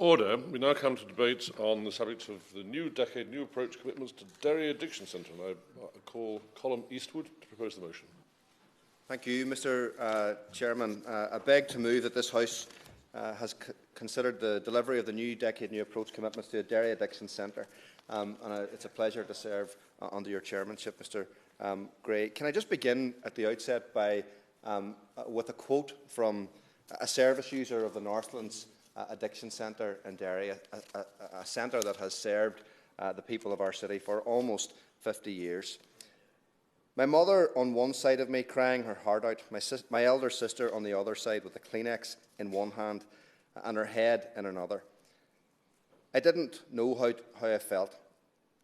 Order. We now come to debate on the subject of the new decade, new approach commitments to Derry Addiction Centre. And I call Colum Eastwood to propose the motion. Thank you, Mr Chairman. I beg to move that this House has considered the delivery of the new decade, new approach commitments to the Derry Addiction Centre. It's a pleasure to serve under your chairmanship, Mr Gray. Can I just begin at the outset by, with a quote from a service user of the Northlands Addiction Centre in Derry, a centre that has served the people of our city for almost 50 years. My mother on one side of me crying her heart out, my elder sister on the other side with a Kleenex in one hand and her head in another. I didn't know how I felt.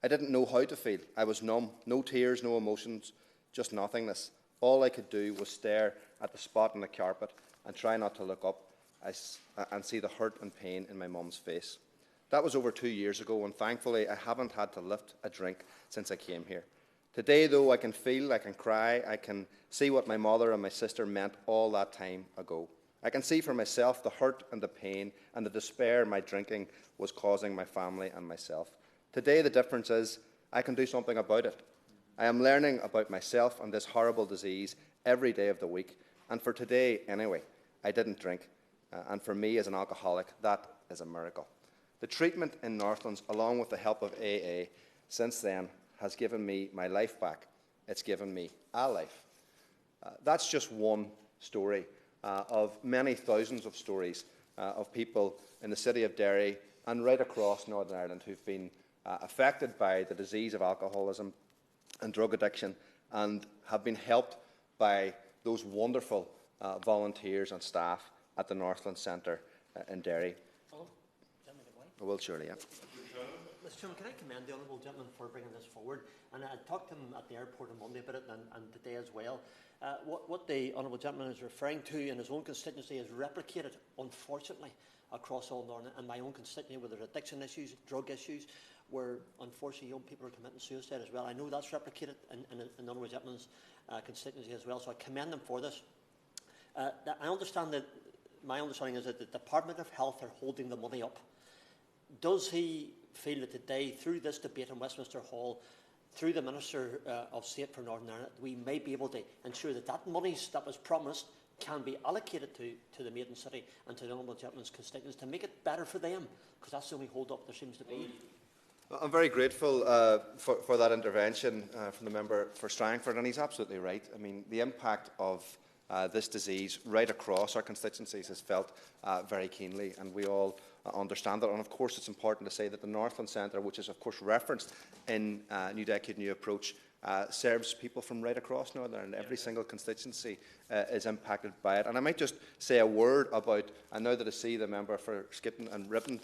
I didn't know how to feel. I was numb, no tears, no emotions, just nothingness. All I could do was stare at the spot on the carpet and try not to look up and see the hurt and pain in my mum's face. That was over 2 years ago, and thankfully I haven't had to lift a drink since I came here. Today, though, I can feel, I can cry, I can see what my mother and my sister meant all that time ago. I can see for myself the hurt and the pain and the despair my drinking was causing my family and myself. Today, the difference is I can do something about it. I am learning about myself and this horrible disease every day of the week, and for today, anyway, I didn't drink. And for me, as an alcoholic, that is a miracle. The treatment in Northlands, along with the help of AA, since then, has given me my life back. It's given me a life. That's just one story of many thousands of stories of people in the city of Derry and right across Northern Ireland who've been affected by the disease of alcoholism and drug addiction and have been helped by those wonderful volunteers and staff at the Northlands Centre in Derry. Oh, I will surely, yeah. Mr. Chairman, can I commend the Honourable Gentleman for bringing this forward? And I talked to him at the airport on Monday about it and today as well. What the Honourable Gentleman is referring to in his own constituency is replicated, unfortunately, across all Northern and my own constituency, where there's addiction issues, drug issues, where unfortunately young people are committing suicide as well. I know that's replicated in the Honourable Gentleman's constituency as well, so I commend them for this. I understand that my understanding is that the Department of Health are holding the money up. Does he feel that today, through this debate in Westminster Hall, through the Minister of State for Northern Ireland, we may be able to ensure that that money that was promised can be allocated to the Maiden City and to the Honourable Gentleman's constituents to make it better for them, because that's the only hold-up there seems to be. I'm very grateful for that intervention from the member for Strangford, and he's absolutely right. I mean, the impact of this disease right across our constituencies is felt very keenly, and we all understand that. And of course, it's important to say that the Northlands Centre, which is of course referenced in New Decade, New Approach, serves people from right across Northern Ireland. Every single constituency is impacted by it. And I might just say a word about, and now that I see the member for Skipton and Ripon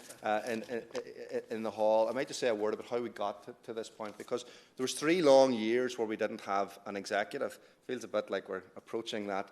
in the hall, I might just say a word about how we got to this point, because there was 3 long years where we didn't have an executive. Feels a bit like we're approaching that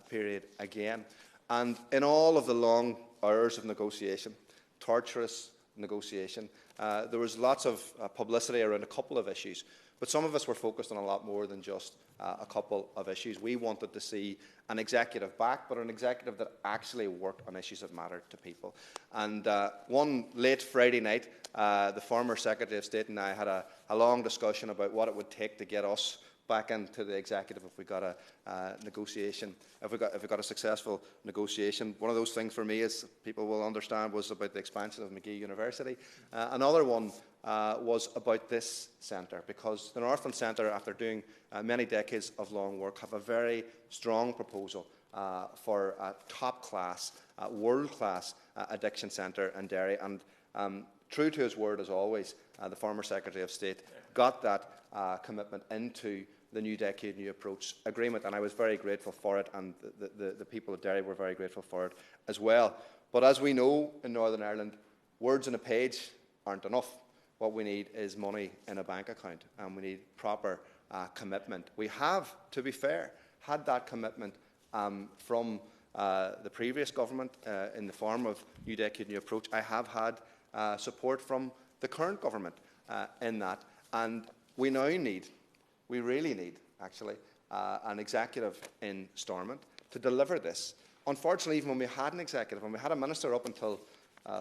period again. And in all of the long hours of negotiation, torturous negotiation, there was lots of publicity around a couple of issues. But some of us were focused on a lot more than just a couple of issues. We wanted to see an executive back, but an executive that actually worked on issues that mattered to people. And one late Friday night, the former Secretary of State and I had a long discussion about what it would take to get us back into the executive if we got a negotiation, if we got a successful negotiation. One of those things for me, as people will understand, was about the expansion of Magee University. Another one was about this centre, because the Northlands Centre, after doing many decades of long work, have a very strong proposal for a top-class, world-class addiction centre in Derry. And true to his word, as always, the former Secretary of State got that commitment into the New Decade, New Approach agreement, and I was very grateful for it, and the people of Derry were very grateful for it as well. But as we know in Northern Ireland, words on a page aren't enough. What we need is money in a bank account, and we need proper commitment. We have, to be fair, had that commitment from the previous government in the form of New Decade, New Approach. I have had support from the current government in that, and we now need, we really need, actually, an executive in Stormont to deliver this. Unfortunately, even when we had an executive, when we had a minister up until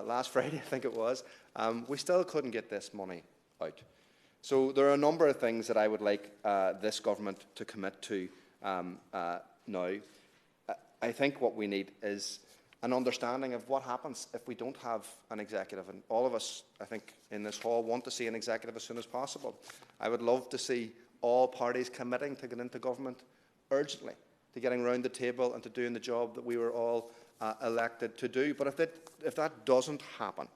last Friday, I think it was, we still couldn't get this money out. So there are a number of things that I would like this government to commit to now. I think what we need is an understanding of what happens if we don't have an executive. And all of us, I think, in this hall want to see an executive as soon as possible. I would love to see all parties committing to get into government urgently, to getting round the table and to doing the job that we were all elected to do. But if that doesn't happen,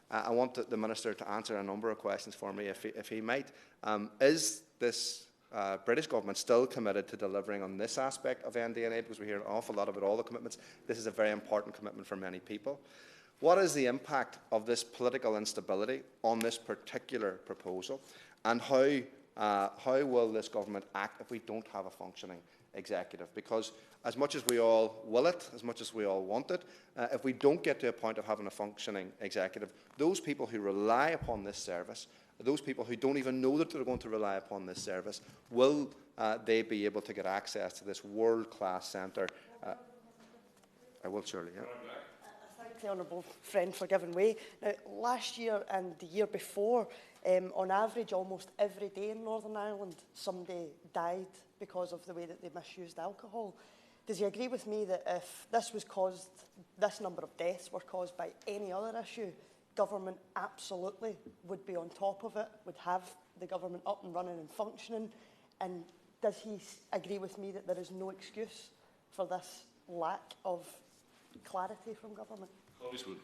I want the Minister to answer a number of questions for me, if he might. Is this British government still committed to delivering on this aspect of NDNA? Because we hear an awful lot about all the commitments. This is a very important commitment for many people. What is the impact of this political instability on this particular proposal? And how will this government act if we don't have a functioning executive? Because as much as we all will it, as much as we all want it, if we don't get to a point of having a functioning executive, those people who rely upon this service, those people who don't even know that they're going to rely upon this service, will they be able to get access to this world-class centre? I will surely, yeah. I thank the honourable friend for giving way. Now, last year and the year before, on average, almost every day in Northern Ireland, somebody died because of the way that they misused alcohol. Does he agree with me that if this number of deaths were caused by any other issue, government absolutely would be on top of it, would have the government up and running and functioning? And does he agree with me that there is no excuse for this lack of clarity from government? Colum Eastwood.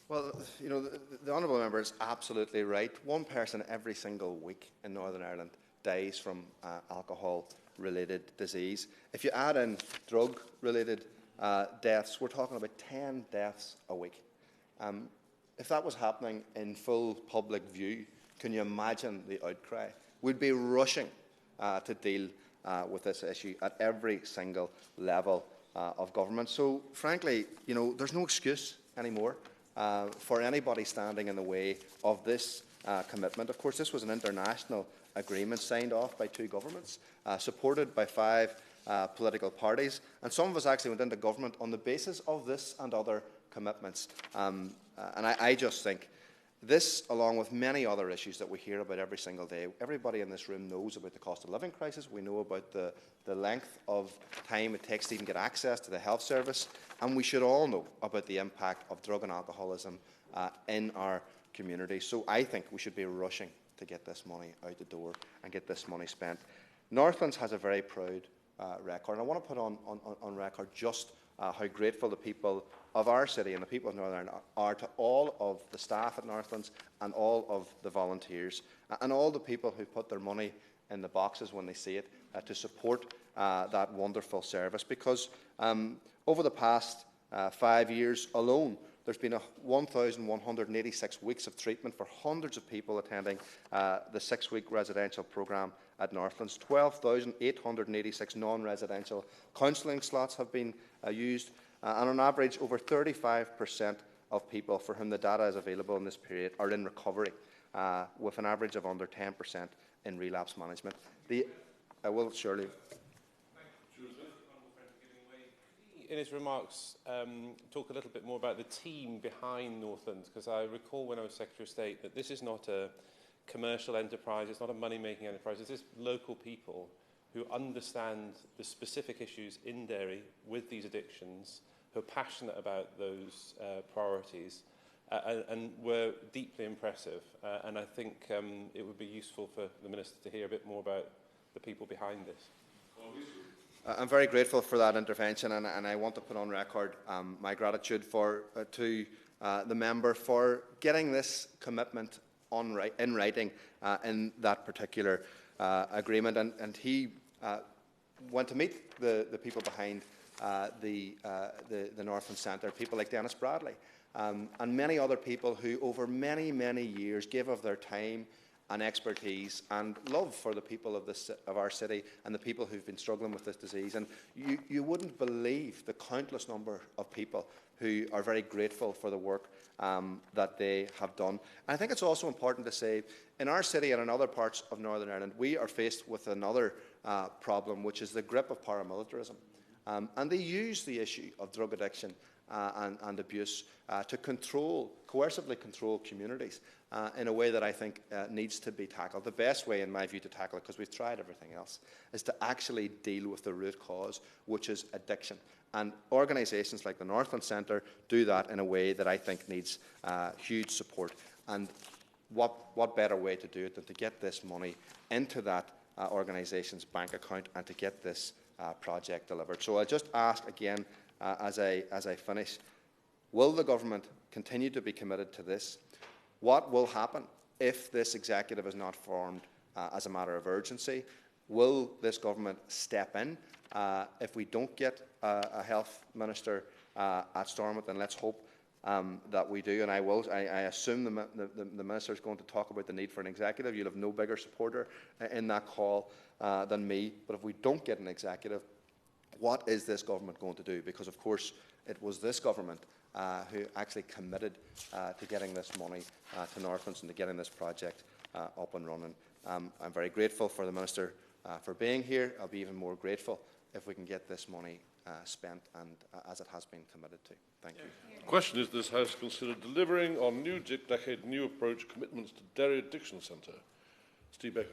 Well, you know, the honourable member is absolutely right. One person every single week in Northern Ireland dies from alcohol-related disease. If you add in drug-related deaths, we're talking about 10 deaths a week. If that was happening in full public view, can you imagine the outcry? We'd be rushing to deal with this issue at every single level of government. So, frankly, you know, there's no excuse anymore for anybody standing in the way of this commitment. Of course, this was an international agreement signed off by 2 governments, supported by 5 political parties, and some of us actually went into government on the basis of this and other commitments. And I just think this, along with many other issues that we hear about every single day, everybody in this room knows about the cost of living crisis. We know about the length of time it takes to even get access to the health service, and we should all know about the impact of drug and alcoholism in our community. So I think we should be rushing to get this money out the door and get this money spent. Northlands has a very proud record, and I want to put on record just how grateful the people of our city and the people of Northern Ireland are to all of the staff at Northlands and all of the volunteers and all the people who put their money in the boxes when they see it to support that wonderful service. Because over the past 5 years alone, there's been 1,186 weeks of treatment for hundreds of people attending the 6-week residential programme at Northlands. 12,886 non-residential counselling slots have been used, and on average, over 35% of people for whom the data is available in this period are in recovery, with an average of under 10% in relapse management. I will surely. In his remarks, talk a little bit more about the team behind Northlands, because I recall when I was Secretary of State that this is not a commercial enterprise, it's not a money-making enterprise, it's just local people who understand the specific issues in Derry with these addictions, who are passionate about those priorities, and were deeply impressive. And I think it would be useful for the Minister to hear a bit more about the people behind this. I'm very grateful for that intervention, and I want to put on record my gratitude to the member for getting this commitment in writing in that particular agreement. And he went to meet the people behind the Northlands Centre, people like Dennis Bradley, and many other people who over many, many years gave of their time and expertise and love for the people of our city and the people who've been struggling with this disease. And you wouldn't believe the countless number of people who are very grateful for the work that they have done. And I think it's also important to say, in our city and in other parts of Northern Ireland, we are faced with another problem, which is the grip of paramilitarism. And they use the issue of drug addiction and abuse, to coercively control communities in a way that I think needs to be tackled. The best way, in my view, to tackle it, because we've tried everything else, is to actually deal with the root cause, which is addiction. And organisations like the Northlands Centre do that in a way that I think needs huge support. And what better way to do it than to get this money into that organisation's bank account and to get this project delivered. So I just ask again, as I finish, will the government continue to be committed to this? What will happen if this executive is not formed as a matter of urgency? Will this government step in? If we don't get a health minister at Stormont, then let's hope that we do. And I assume the minister is going to talk about the need for an executive. You'll have no bigger supporter in that call than me. But if we don't get an executive, what is this government going to do? Because, of course, it was this government who actually committed to getting this money to Northlands and to getting this project up and running. I'm very grateful for the Minister for being here. I'll be even more grateful if we can get this money spent and as it has been committed to. Thank you. The question is, this House considered delivering on new decade, new approach commitments to Derry Addiction Centre? Steve Baker.